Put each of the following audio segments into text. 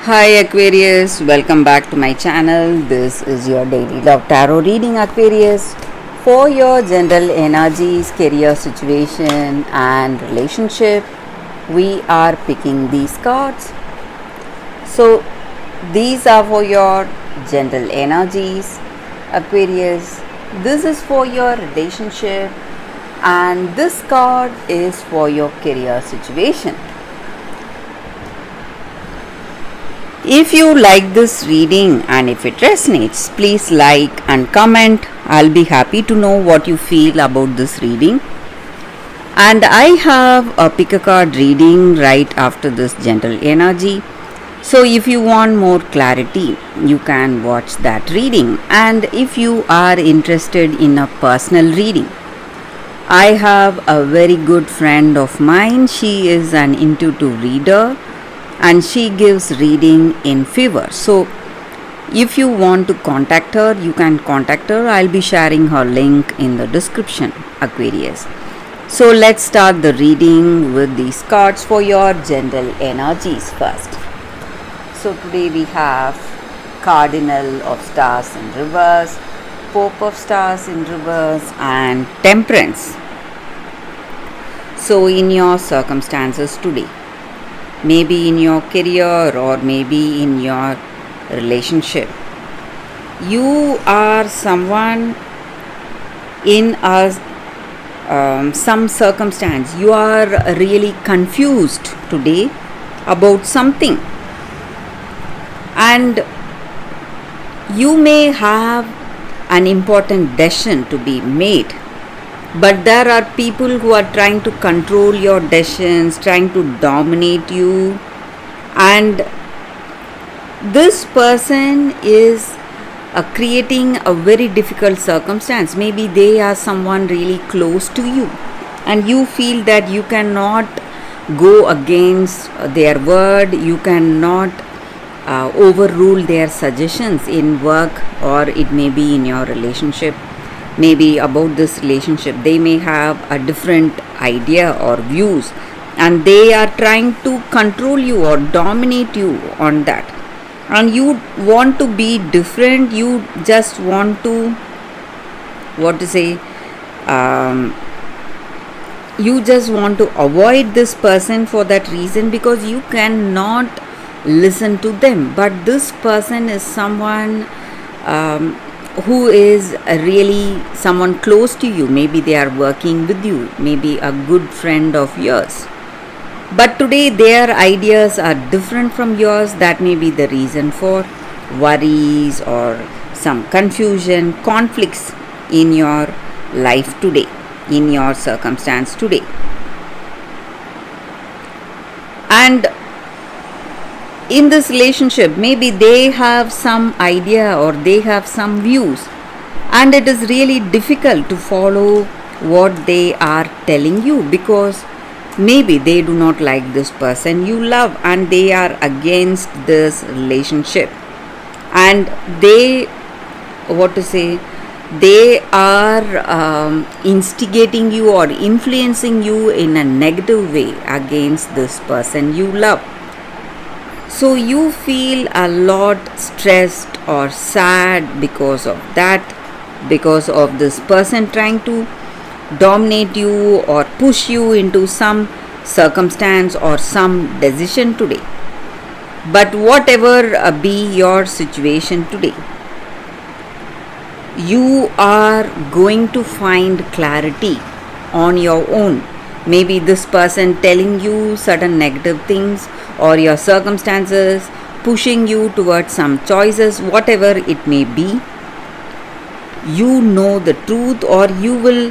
Hi Aquarius, welcome back to my channel. This is your daily love tarot reading, Aquarius, for your general energies, career situation, and relationship. We are picking these cards. So, these are for your general energies, Aquarius. This is for your relationship, and this card is for your career situation. If you like this reading and if it resonates, please like and comment. I'll be happy to know what you feel about this reading. And I have a pick a card reading right after this gentle energy. So if you want more clarity, you can watch that reading. And if you are interested in a personal reading, I have a very good friend of mine. She is an intuitive reader and she gives reading in fever. So if you want to contact her, you can contact her. I'll be sharing her link in the description, Aquarius. So let's start the reading with these cards for your general energies first. So today we have Cardinal of Stars in reverse, Pope of Stars in reverse, and Temperance. So in your circumstances today, maybe in your career or maybe in your relationship, you are someone in some circumstance, you are really confused today about something, and you may have an important decision to be made, but there are people who are trying to control your decisions, trying to dominate you, and this person is creating a very difficult circumstance. Maybe they are someone really close to you and you feel that you cannot go against their word, you cannot overrule their suggestions in work, or it may be in your relationship. Maybe about this relationship they may have a different idea or views and they are trying to control you or dominate you on that, and you want to be different. You just want to you just want to avoid this person for that reason, because you cannot listen to them. But this person is someone who is really someone close to you. Maybe they are working with you, maybe a good friend of yours, but today their ideas are different from yours. That may be the reason for worries or some confusion, conflicts in your life today, in your circumstance today. And in this relationship, maybe they have some idea or they have some views, and it is really difficult to follow what they are telling you, because maybe they do not like this person you love and they are against this relationship, and they they are instigating you or influencing you in a negative way against this person you love. So you feel a lot stressed or sad because of that, because of this person trying to dominate you or push you into some circumstance or some decision today. But whatever be your situation today, you are going to find clarity on your own. Maybe this person telling you certain negative things, or your circumstances pushing you towards some choices, whatever it may be, you know the truth, or you will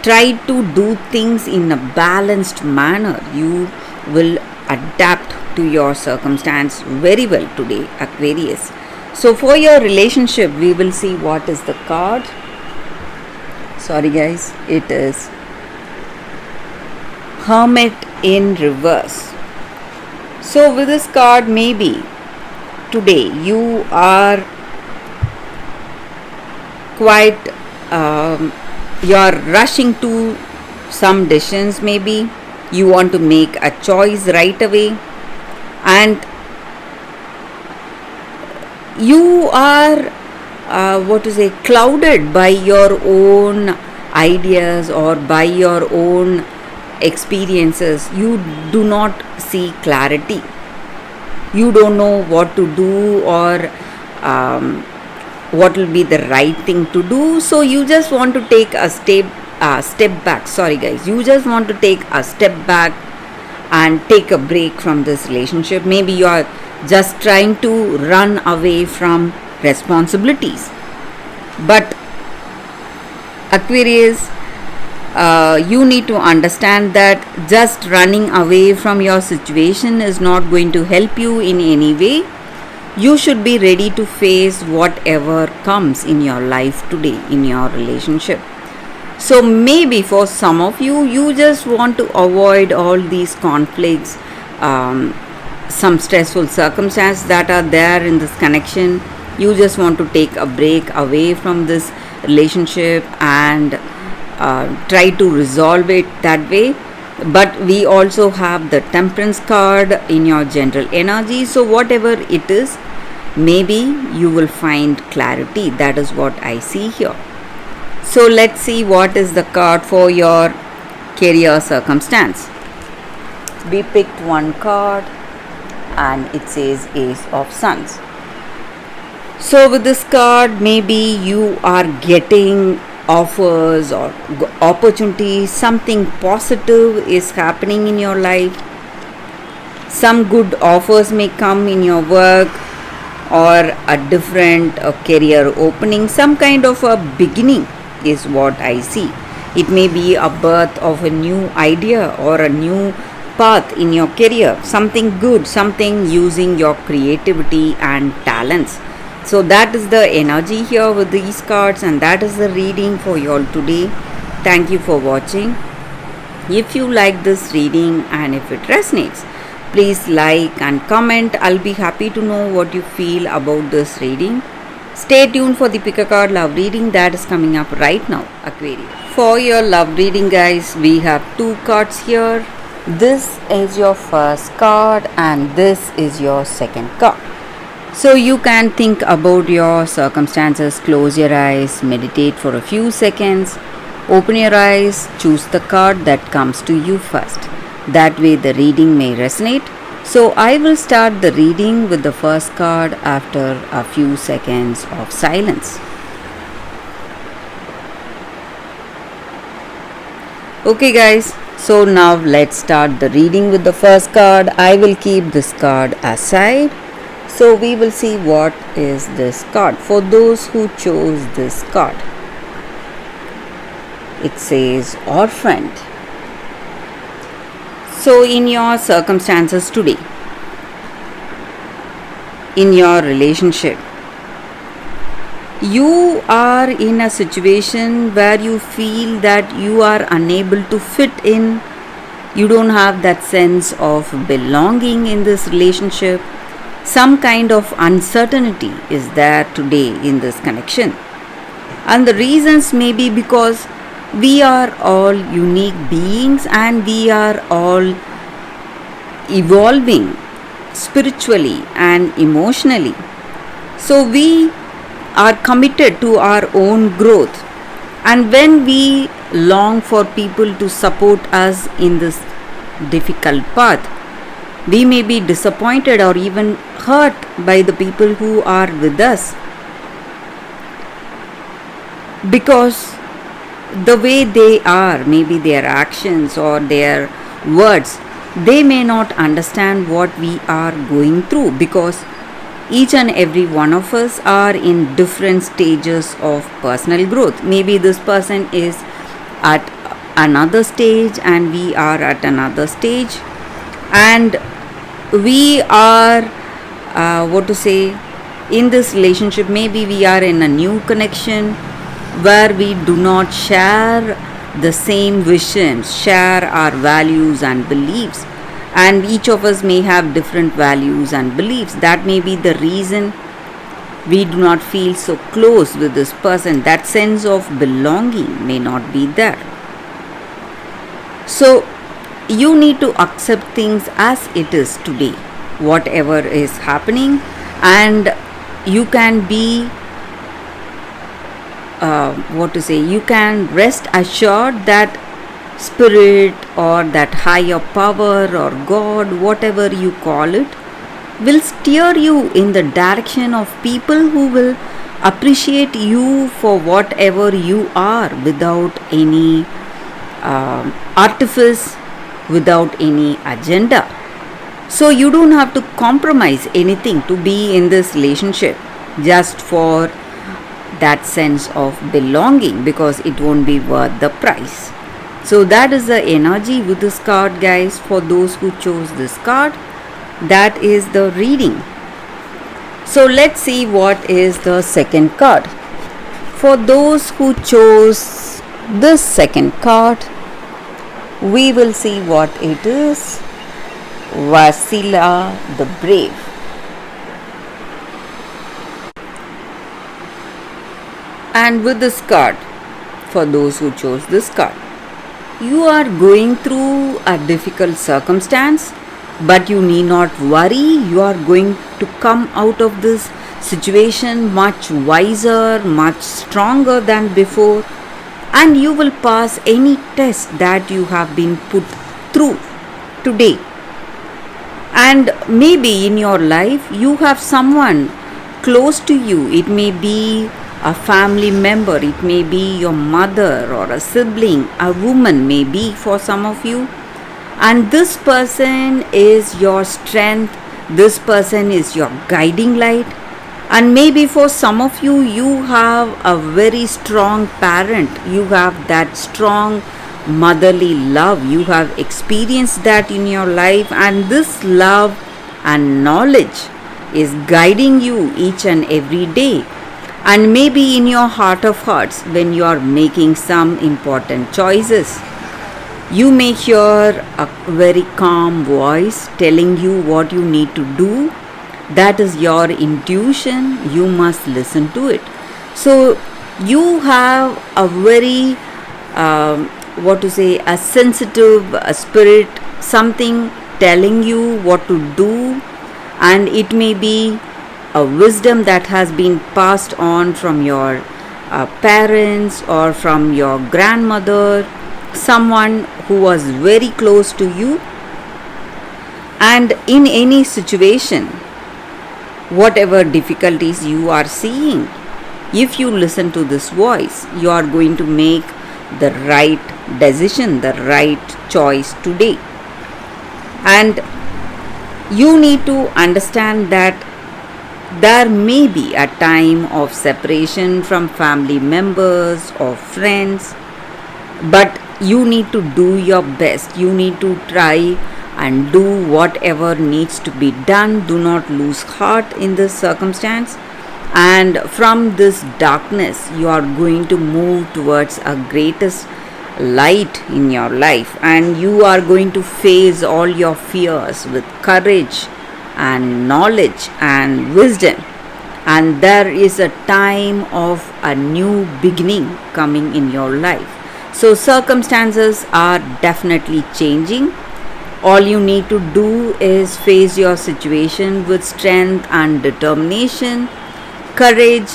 try to do things in a balanced manner. You will adapt to your circumstance very well today, Aquarius. So for your relationship, we will see what is the card. Sorry guys, it is Hermit in reverse. So with this card, maybe today you are quite you're rushing to some decisions. Maybe you want to make a choice right away, and you are clouded by your own ideas or by your own experiences. You do not see clarity, you don't know what to do, or what will be the right thing to do. So you just want to take a step back. Sorry guys, you just want to take a step back and take a break from this relationship. Maybe you are just trying to run away from responsibilities, but Aquarius, you need to understand that just running away from your situation is not going to help you in any way. You should be ready to face whatever comes in your life today in your relationship. So maybe for some of you, you just want to avoid all these conflicts, some stressful circumstances that are there in this connection. You just want to take a break away from this relationship and try to resolve it that way. But we also have the Temperance card in your general energy. So whatever it is, maybe you will find clarity. That is what I see here. So let's see what is the card for your career circumstance. We picked one card and it says Ace of Sons. So with this card, maybe you are getting offers or opportunities, something positive is happening in your life. Some good offers may come in your work, or a different career opening, some kind of a beginning is what I see. It may be a birth of a new idea or a new path in your career, something good, something using your creativity and talents. So that is the energy here with these cards, and that is the reading for you all today. Thank you for watching. If you like this reading and if it resonates, please like and comment. I'll be happy to know what you feel about this reading. Stay tuned for the pick a card love reading that is coming up right now, Aquarius. For your love reading, guys, we have two cards here. This is your first card and this is your second card. So you can think about your circumstances, close your eyes, meditate for a few seconds, open your eyes, choose the card that comes to you first. That way the reading may resonate. So I will start the reading with the first card after a few seconds of silence. Okay guys, so now let's start the reading with the first card. I will keep this card aside. So we will see what is this card for those who chose this card. It says Orphaned. So in your circumstances today, in your relationship, you are in a situation where you feel that you are unable to fit in. You don't have that sense of belonging in this relationship. Some kind of uncertainty is there today in this connection. And the reasons may be because we are all unique beings and we are all evolving spiritually and emotionally. So we are committed to our own growth, and when we long for people to support us in this difficult path, we may be disappointed or even hurt by the people who are with us, because the way they are, maybe their actions or their words, they may not understand what we are going through, because each and every one of us are in different stages of personal growth. Maybe this person is at another stage and we are at another stage, and we are in this relationship. Maybe we are in a new connection where we do not share the same visions, share our values and beliefs, and each of us may have different values and beliefs. That may be the reason we do not feel so close with this person. That sense of belonging may not be there. So you need to accept things as it is today, whatever is happening, and you can be you can rest assured that spirit or that higher power or God, whatever you call it, will steer you in the direction of people who will appreciate you for whatever you are without any artifice, without any agenda. So you don't have to compromise anything to be in this relationship just for that sense of belonging, because it won't be worth the price. So that is the energy with this card, guys. For those who chose this card, that is the reading. So let's see what is the second card. For those who chose this second card, we will see what it is. Vasila the Brave. And with this card, for those who chose this card, you are going through a difficult circumstance, but you need not worry. You are going to come out of this situation much wiser, much stronger than before, and you will pass any test that you have been put through today. And maybe in your life you have someone close to you. It may be a family member, it may be your mother or a sibling, a woman maybe for some of you. And this person is your strength, this person is your guiding light. And maybe for some of you, you have a very strong parent, you have that strong motherly love, you have experienced that in your life, and this love and knowledge is guiding you each and every day. And maybe in your heart of hearts, when you are making some important choices, you may hear a very calm voice telling you what you need to do. That is your intuition, you must listen to it. So you have a very a sensitive spirit, something telling you what to do, and it may be a wisdom that has been passed on from your parents or from your grandmother, someone who was very close to you. And in any situation, whatever difficulties you are seeing, if you listen to this voice, you are going to make the right decision, the right choice today. And you need to understand that there may be a time of separation from family members or friends, but you need to do your best. You need to try and do whatever needs to be done. Do not lose heart in this circumstance. And from this darkness, you are going to move towards a greatest light in your life, and you are going to face all your fears with courage and knowledge and wisdom. And there is a time of a new beginning coming in your life. So circumstances are definitely changing. All you need to do is face your situation with strength and determination, courage,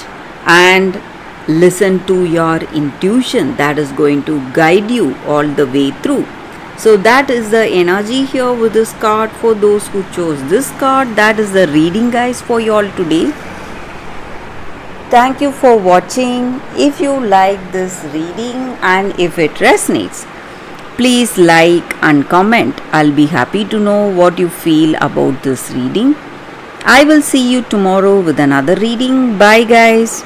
and listen to your intuition that is going to guide you all the way through. So that is the energy here with this card. For those who chose this card, that is the reading, guys, for you all today. Thank you for watching. If you like this reading and if it resonates, please like and comment. I'll be happy to know what you feel about this reading. I will see you tomorrow with another reading. Bye, guys.